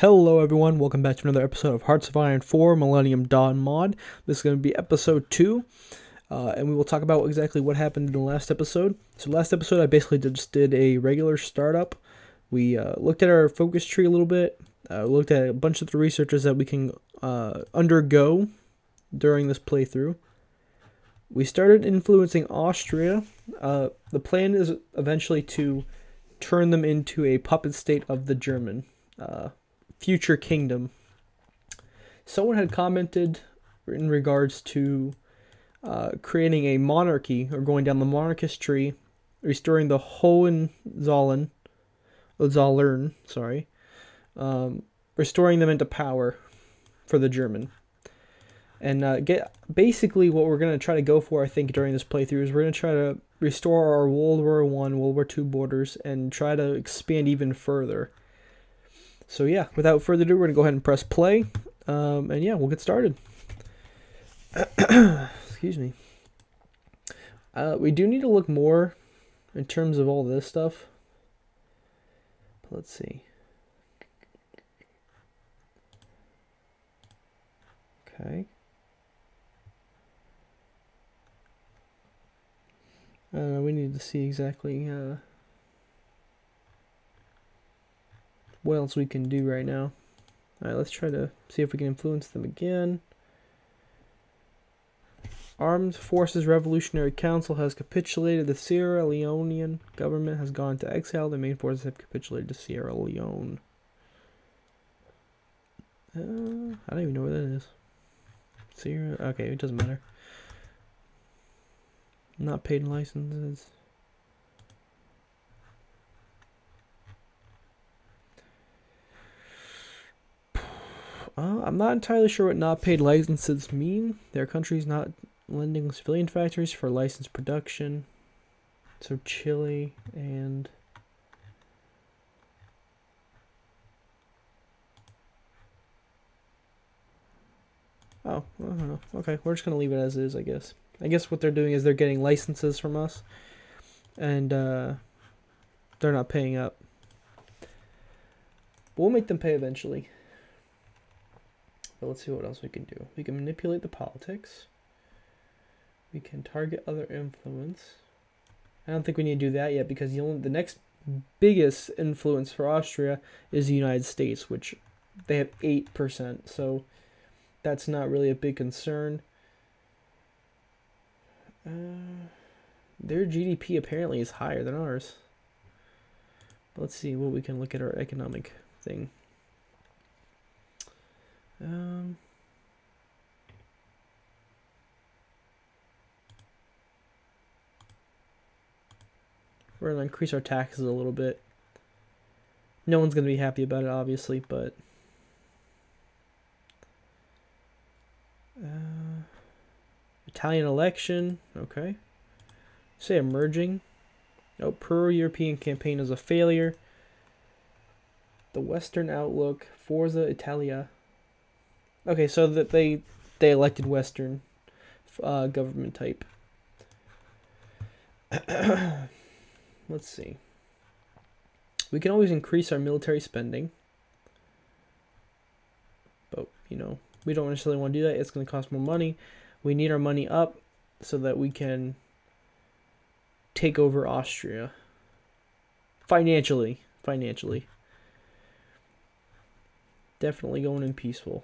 Hello everyone, welcome back to another episode of Hearts of Iron 4 Millennium Dawn Mod. This is going to be episode 2, and we will talk about exactly what happened in the last episode. So last episode I basically just did a regular startup. We looked at our focus tree a little bit, looked at a bunch of the researches that we can undergo during this playthrough. We started influencing Austria. The plan is eventually to turn them into a puppet state of the German future kingdom. Someone had commented in regards to creating a monarchy, or going down the monarchist tree, restoring the Hohenzollern, restoring them into power for the German. And basically what we're going to try to go for, I think, during this playthrough is we're going to try to restore our World War I, World War II borders and try to expand even further. So yeah, without further ado, we're going to go ahead and press play, and yeah, we'll get started. Excuse me. We do need to look more in terms of all this stuff. But let's see. Okay. We need to see exactly what else we can do right now. Alright, let's try to see if we can influence them again. Armed Forces Revolutionary Council has capitulated. The Sierra Leonean government has gone into exile. The main forces have capitulated to Sierra Leone. I don't even know where that is. Sierra. Okay, it doesn't matter. Not paid licenses. I'm not entirely sure what not paid licenses mean. Their country's not lending civilian factories for licensed production. So Chile and... Oh, I don't know. Okay, we're just going to leave it as is, I guess. I guess what they're doing is they're getting licenses from us. And they're not paying up. We'll make them pay eventually. But let's see what else we can do. We can manipulate the politics. We can target other influence. I don't think we need to do that yet because the next biggest influence for Austria is the United States, which they have 8%. So that's not really a big concern. Their GDP apparently is higher than ours. But let's see what we can look at our economic thing. We're going to increase our taxes a little bit. No one's going to be happy about it, obviously, but... Italian election, okay. Say emerging. Oh, pro-European campaign is a failure. The Western outlook, Forza Italia. Okay, so that they elected Western government type. Let's see. We can always increase our military spending. But, you know, we don't necessarily want to do that. It's going to cost more money. We need our money up so that we can take over Austria. Financially. Definitely going in peaceful.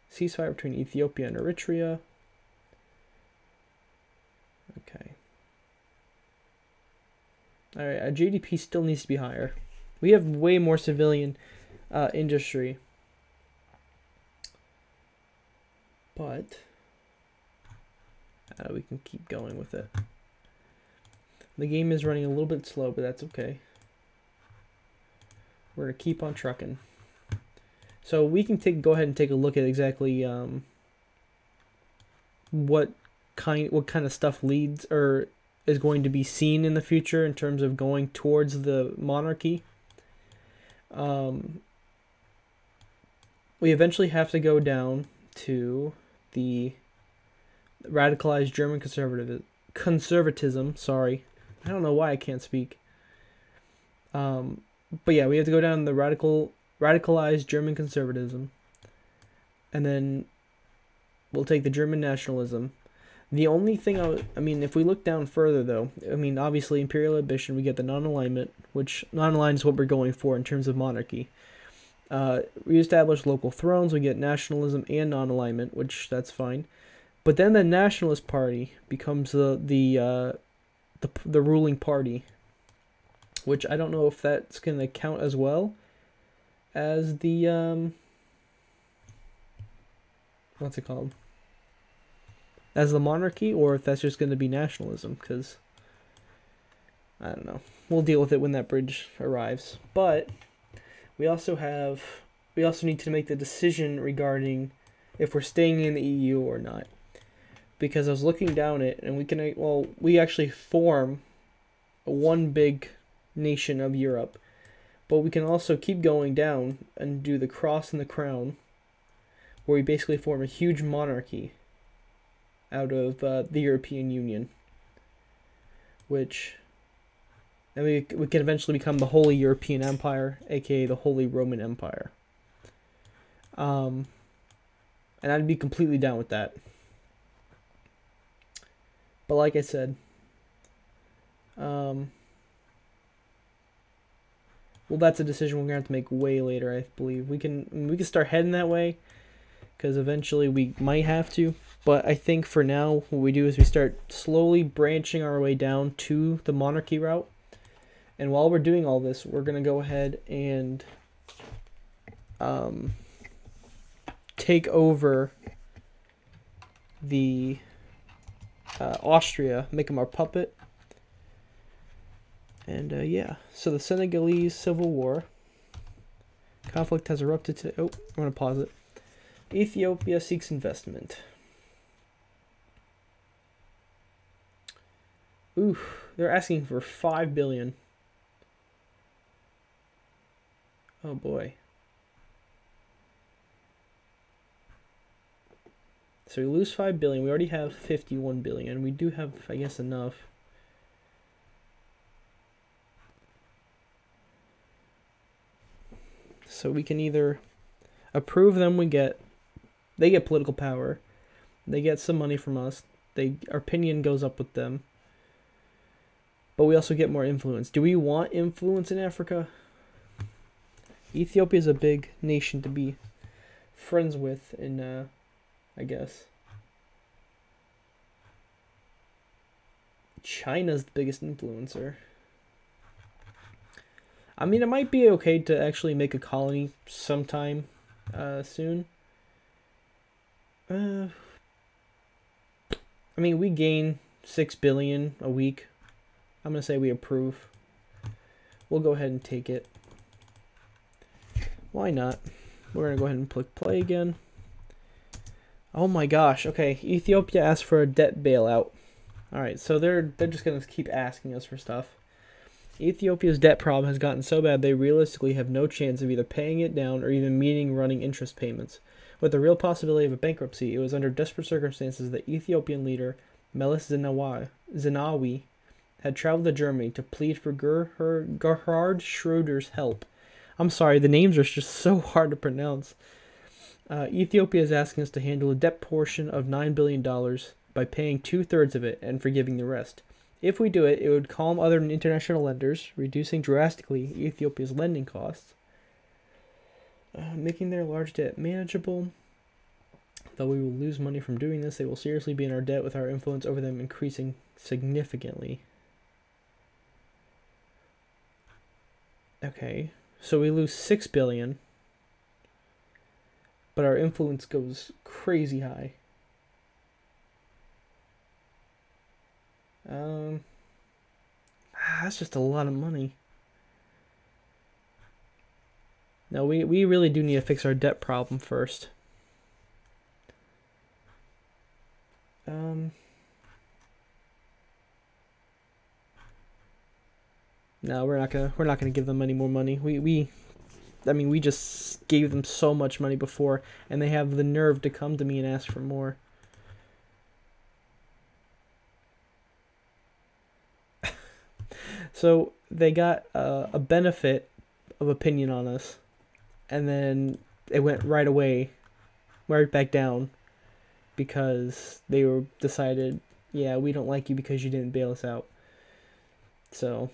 Ceasefire between Ethiopia and Eritrea. Okay. Alright, our GDP still needs to be higher. We have way more civilian industry. But we can keep going with it. The game is running a little bit slow, but that's okay. We're going to keep on trucking. So we can go ahead and take a look at exactly what kind of stuff leads or is going to be seen in the future in terms of going towards the monarchy. We eventually have to go down to the radicalized German conservatism. Sorry, I don't know why I can't speak. But yeah, we have to go down the radicalized German conservatism, and then we'll take the German nationalism. The only thing I mean, if we look down further though, I mean, obviously imperial ambition, we get the non-alignment, which non-aligned is what we're going for in terms of monarchy. Reestablish local thrones, we get nationalism and non-alignment, which that's fine. But then the nationalist party becomes the ruling party, which I don't know if that's going to count as well as the what's it called? As the monarchy, or if that's just going to be nationalism, because I don't know. We'll deal with it when that bridge arrives. But we also need to make the decision regarding if we're staying in the EU or not. Because I was looking down it, and we actually form one big nation of Europe, but we can also keep going down and do the cross and the crown, where we basically form a huge monarchy out of the European Union, and we can eventually become the Holy European Empire, aka the Holy Roman Empire. And I'd be completely down with that. But like I said, well, that's a decision we're gonna have to make way later. I believe we can start heading that way, because eventually we might have to. But I think for now, what we do is we start slowly branching our way down to the monarchy route. And while we're doing all this, we're gonna go ahead and take over the Austria, make them our puppet. And yeah, so the Senegalese Civil War. Conflict has erupted today. Oh, I'm going to pause it. Ethiopia seeks investment. Ooh, they're asking for 5 billion. Oh boy. So we lose 5 billion. We already have 51 billion. We do have, I guess, enough. So we can either approve them, they get political power, they get some money from us, our opinion goes up with them, but we also get more influence. Do we want influence in Africa? Ethiopia is a big nation to be friends with, I guess. China's the biggest influencer. I mean, it might be okay to actually make a colony sometime soon. I mean, we gain 6 billion a week. I'm going to say we approve. We'll go ahead and take it. Why not? We're going to go ahead and click play again. Oh my gosh. Okay, Ethiopia asked for a debt bailout. Alright, so they're just going to keep asking us for stuff. Ethiopia's debt problem has gotten so bad they realistically have no chance of either paying it down or even meeting running interest payments. With the real possibility of a bankruptcy, it was under desperate circumstances that Ethiopian leader Meles Zenawi had traveled to Germany to plead for Gerhard Schröder's help. I'm sorry, the names are just so hard to pronounce. Ethiopia is asking us to handle a debt portion of $9 billion by paying 2/3 of it and forgiving the rest. If we do it, it would calm other international lenders, reducing drastically Ethiopia's lending costs, making their large debt manageable. Though we will lose money from doing this, they will seriously be in our debt, with our influence over them increasing significantly. Okay, so we lose 6 billion, but our influence goes crazy high. That's just a lot of money. Now we really do need to fix our debt problem first. No, we're not gonna give them any more money. I mean, we just gave them so much money before, and they have the nerve to come to me and ask for more. So they got a benefit of opinion on us, and then it went right away, right back down, because they were decided, yeah, we don't like you because you didn't bail us out. So,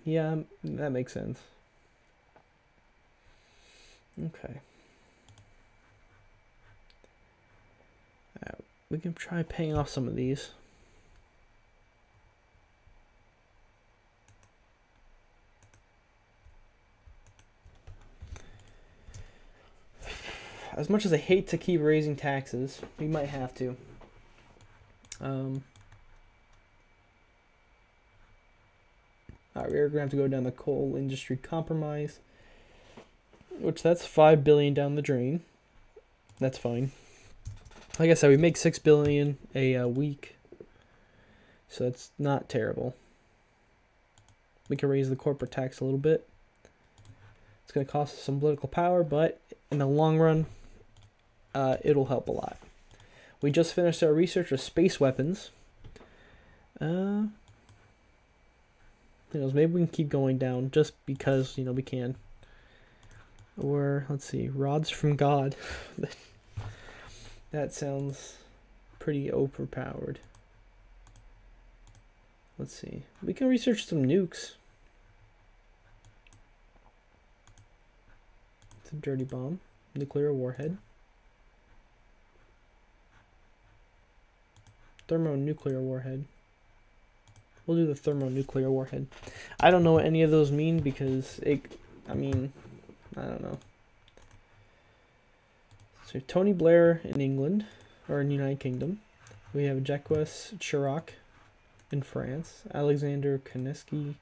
yeah, that makes sense. Okay. We can try paying off some of these. As much as I hate to keep raising taxes, we might have to. Alright, we're gonna have to go down the coal industry compromise, which that's $5 billion down the drain. That's fine. Like I said, we make $6 billion a week, so that's not terrible. We can raise the corporate tax a little bit. It's gonna cost us some political power, but in the long run, it'll help a lot. We just finished our research with space weapons. Who knows, maybe we can keep going down just because, we can. Or, let's see, rods from God. That sounds pretty overpowered. Let's see. We can research some nukes. It's a dirty bomb. Nuclear warhead. Thermonuclear warhead. We'll do the thermonuclear warhead. I don't know what any of those mean because I don't know. So Tony Blair in England, or in the United Kingdom. We have Jacques Chirac in France. Alexander Kaneski.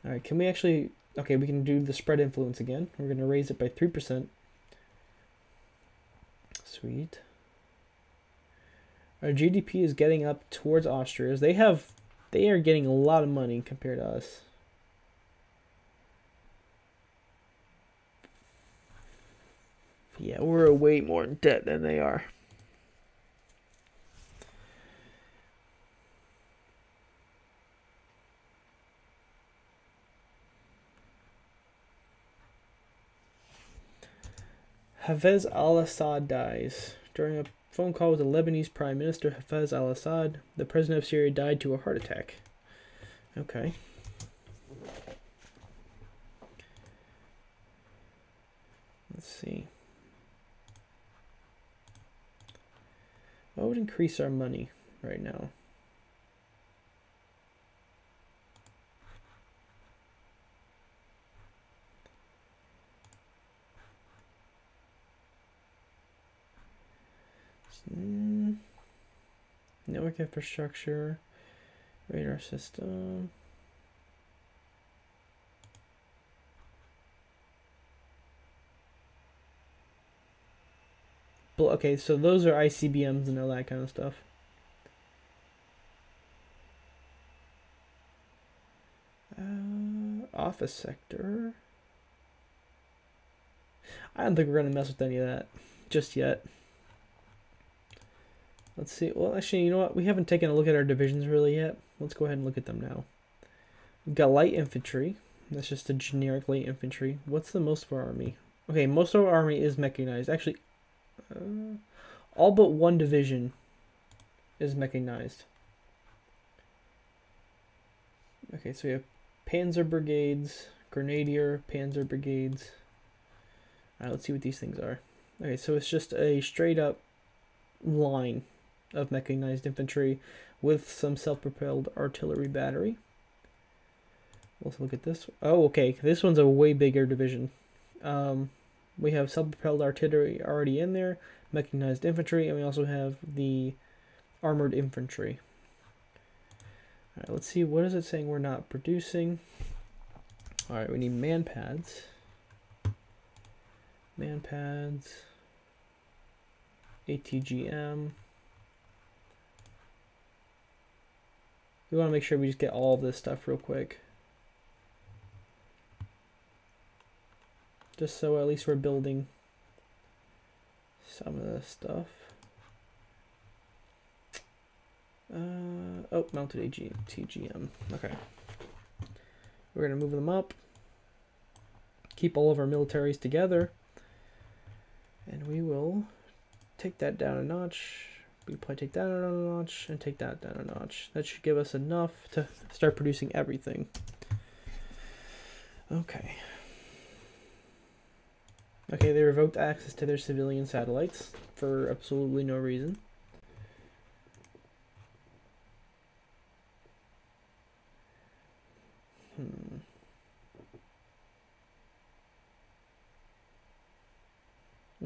Alright, can we actually... Okay, we can do the spread influence again. We're going to raise it by 3%. Sweet. Our GDP is getting up towards Austria's. They are getting a lot of money compared to us. Yeah, we're way more in debt than they are. Hafez al-Assad dies. During a phone call with the Lebanese Prime Minister Hafez al-Assad, the president of Syria died to a heart attack. Okay. Let's see. What would increase our money right now? Network infrastructure, radar system. Okay, so those are ICBMs and all that kind of stuff. Office sector. I don't think we're going to mess with any of that just yet. Let's see. Well, actually, you know what? We haven't taken a look at our divisions really yet. Let's go ahead and look at them now. We've got light infantry. That's just a generic light infantry. What's the most of our army? Okay, most of our army is mechanized. Actually, all but one division is mechanized. Okay, so we have Panzer brigades, Grenadier, Panzer brigades. Alright, let's see what these things are. Okay, so it's just a straight up line of mechanized infantry with some self-propelled artillery battery. Let's look at this. Oh, okay, this one's a way bigger division. We have self-propelled artillery already in there, mechanized infantry, and we also have the armored infantry. Alright, let's see, what is it saying we're not producing? Alright, we need man pads. Man pads. ATGM. We want to make sure we just get all of this stuff real quick. Just so at least we're building some of this stuff. Oh, mounted ATGM. Okay. We're going to move them up. keep all of our militaries together. And we will take that down a notch. We probably take that down a notch and take that down a notch. That should give us enough to start producing everything. Okay. Okay, they revoked access to their civilian satellites for absolutely no reason.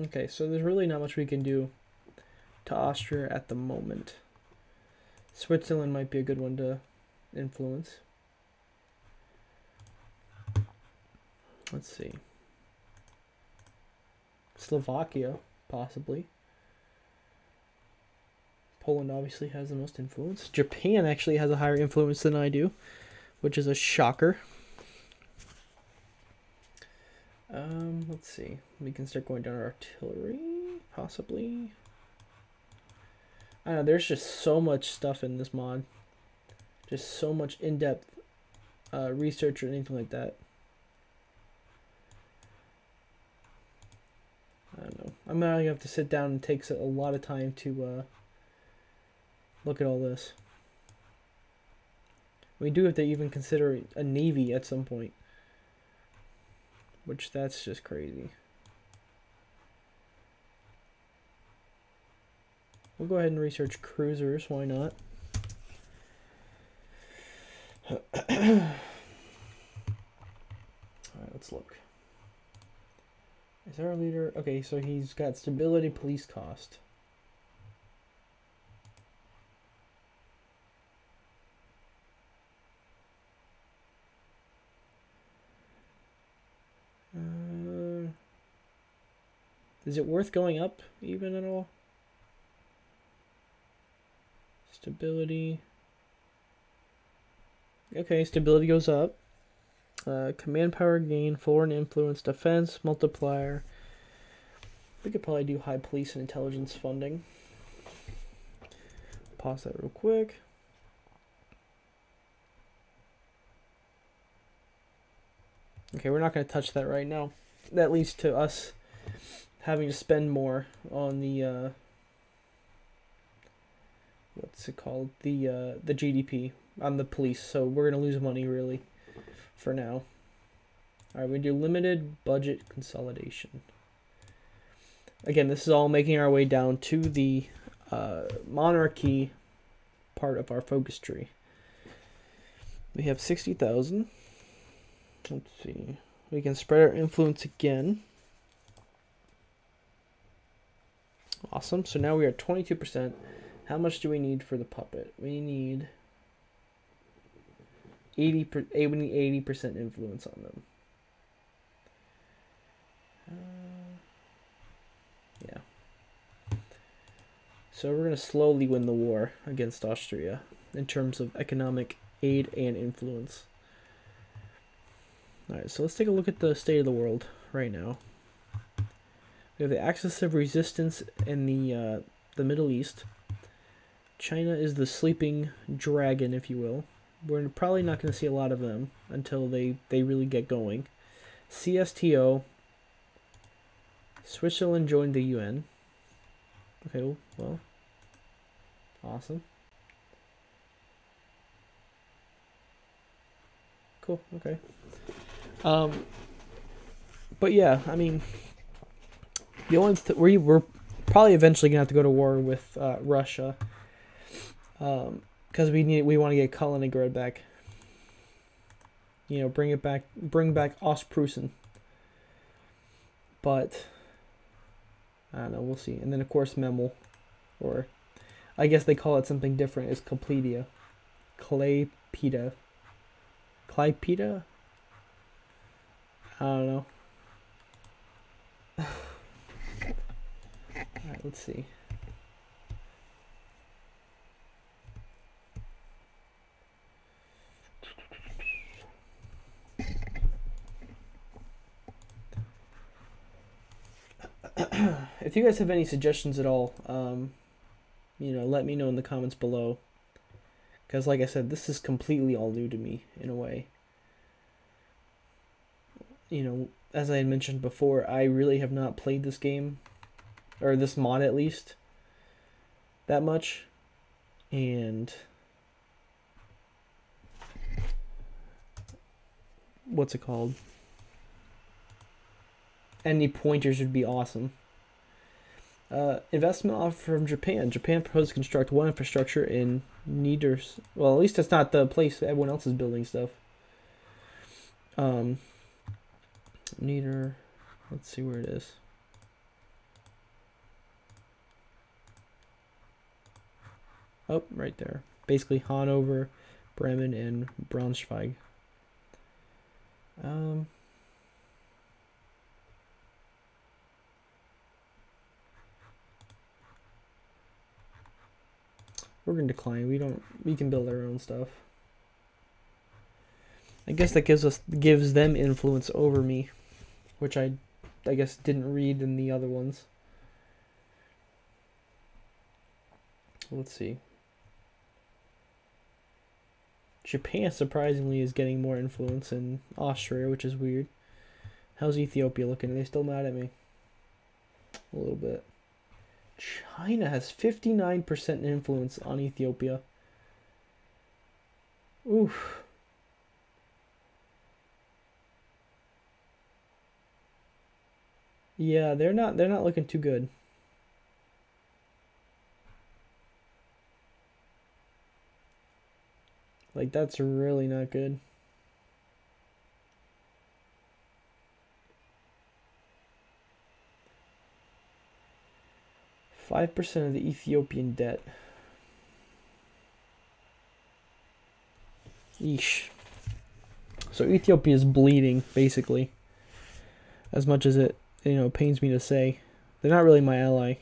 Okay, so there's really not much we can do to Austria at the moment. Switzerland might be a good one to influence. Let's see. Slovakia, possibly. Poland obviously has the most influence. Japan actually has a higher influence than I do, which is a shocker. Let's see. We can start going down our artillery, possibly. I don't know, there's just so much stuff in this mod. Just so much in-depth research or anything like that. I don't know. I'm gonna have to sit down and take a lot of time to look at all this. We do have to even consider a navy at some point. Which, that's just crazy. We'll go ahead and research cruisers, why not? Alright, let's look. Is our leader... Okay, so he's got stability police cost. Is it worth going up even at all? Stability. Okay, stability goes up. Command power gain, foreign influence, defense, multiplier. We could probably do high police and intelligence funding. Pause that real quick. Okay, we're not going to touch that right now. That leads to us having to spend more on the what's it called, the GDP on the police, so we're gonna lose money really for now. All right, we do limited budget consolidation. Again, this is all making our way down to the monarchy part of our focus tree. We have 60,000. Let's see, we can spread our influence again. Awesome. So now we are 22%. How much do we need for the puppet? We need 80% influence on them. Yeah. So we're going to slowly win the war against Austria in terms of economic aid and influence. Alright, so let's take a look at the state of the world right now. We have the axis of resistance in the Middle East. China is the sleeping dragon, if you will. We're probably not going to see a lot of them until they really get going. CSTO. Switzerland joined the UN. Okay, well. Awesome. Cool, okay. But yeah, I mean... The only we're probably eventually gonna have to go to war with Russia, because we want to get Kaliningrad back. You know, bring back Ostpreußen. But I don't know, we'll see. And then of course Memel, or I guess they call it something different. Is Klaipeda, Klaipeda. I don't know. Alright, let's see. If you guys have any suggestions at all, you know, let me know in the comments below. Because like I said, this is completely all new to me, in a way. you know, as I had mentioned before, I really have not played this game, or this mod at least, that much. And what's it called? Any pointers would be awesome. Investment offer from Japan. Japan proposes to construct one infrastructure in Nieders. Well, at least that's not the place everyone else is building stuff. Nieder. Let's see where it is. Oh, right there. Basically Hanover, Bremen, and Braunschweig. We're gonna decline. We can build our own stuff. I guess that gives them influence over me, which I guess didn't read in the other ones. Let's see. Japan surprisingly is getting more influence in Austria, which is weird. How's Ethiopia looking? Are they still mad at me? A little bit. China has 59% influence on Ethiopia. Oof. Yeah, they're not looking too good. Like, that's really not good. %5 of the Ethiopian debt. Yeesh. So Ethiopia is bleeding, basically. As much as it, pains me to say. They're not really my ally.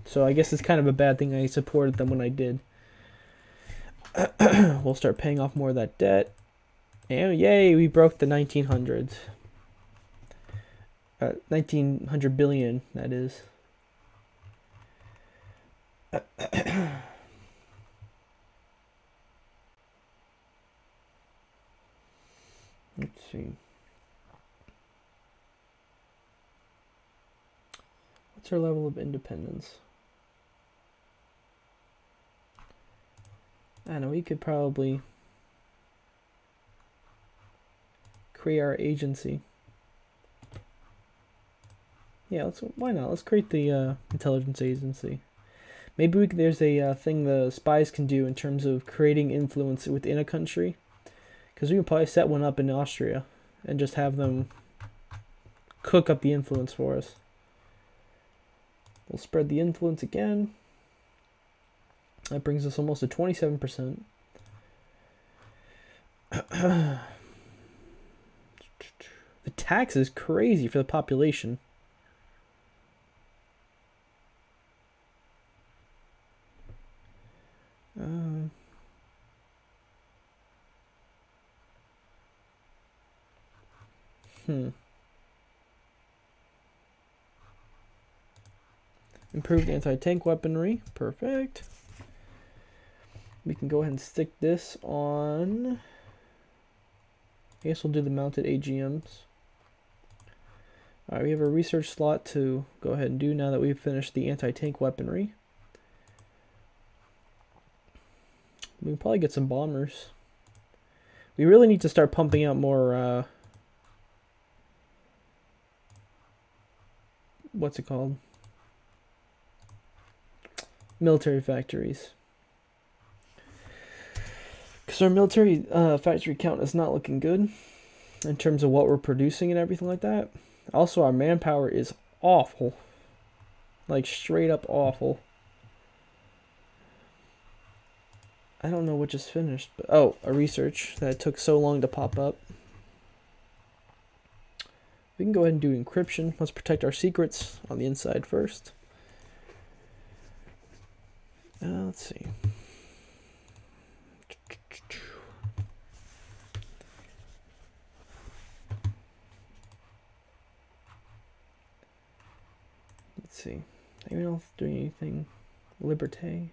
So I guess it's kind of a bad thing I supported them when I did. We'll start paying off more of that debt. And yay, we broke the 1900s. 1900 billion, that is. Let's see. What's our level of independence? I don't know, we could probably create our agency. Yeah, why not? Let's create the intelligence agency. Maybe there's a thing the spies can do in terms of creating influence within a country. Because we can probably set one up in Austria and just have them cook up the influence for us. We'll spread the influence again. That brings us almost to 27%. The tax is crazy for the population. Improved anti-tank weaponry. Perfect. We can go ahead and stick this on. I guess we'll do the mounted AGMs. Alright, we have a research slot to go ahead and do now that we've finished the anti-tank weaponry. We can probably get some bombers. We really need to start pumping out more, what's it called? Military factories. Because our military factory count is not looking good in terms of what we're producing and everything like that. Also, our manpower is awful. Like, straight up awful. I don't know what just finished, but oh, a research that took so long to pop up. We can go ahead and do encryption. Let's protect our secrets on the inside first. Let's see. Let's see. Anyone else doing anything? Liberté.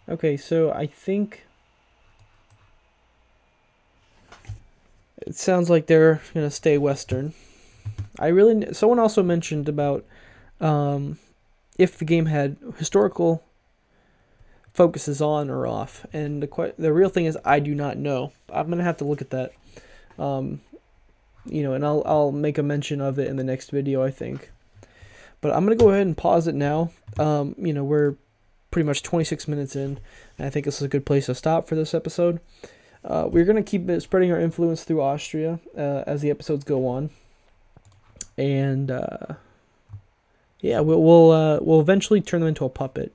Okay, so I think it sounds like they're gonna stay Western. Someone also mentioned about if the game had historical focuses on or off, and the real thing is I do not know. I'm gonna have to look at that. Um, and I'll make a mention of it in the next video, I think. But I'm gonna go ahead and pause it now. We're pretty much 26 minutes in, and I think this is a good place to stop for this episode. We're gonna keep spreading our influence through Austria as the episodes go on, and yeah, we'll eventually turn them into a puppet.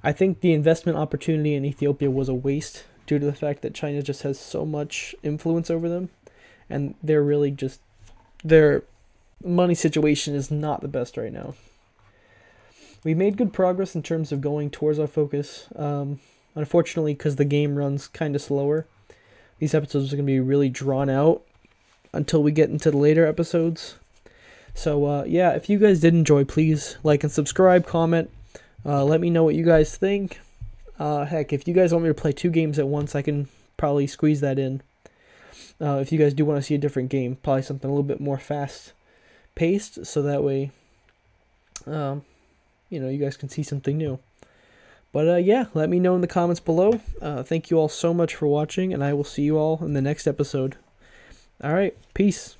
I think the investment opportunity in Ethiopia was a waste due to the fact that China just has so much influence over them, and they're really just their money situation is not the best right now. We made good progress in terms of going towards our focus. Unfortunately, because the game runs kind of slower, these episodes are going to be really drawn out until we get into the later episodes. So yeah, if you guys did enjoy, please like and subscribe, comment. Let me know what you guys think. Heck, if you guys want me to play 2 games at once, I can probably squeeze that in. If you guys do want to see a different game, probably something a little bit more fast-paced, so that way, you guys can see something new. But yeah, let me know in the comments below. Thank you all so much for watching, and I will see you all in the next episode. All right, peace.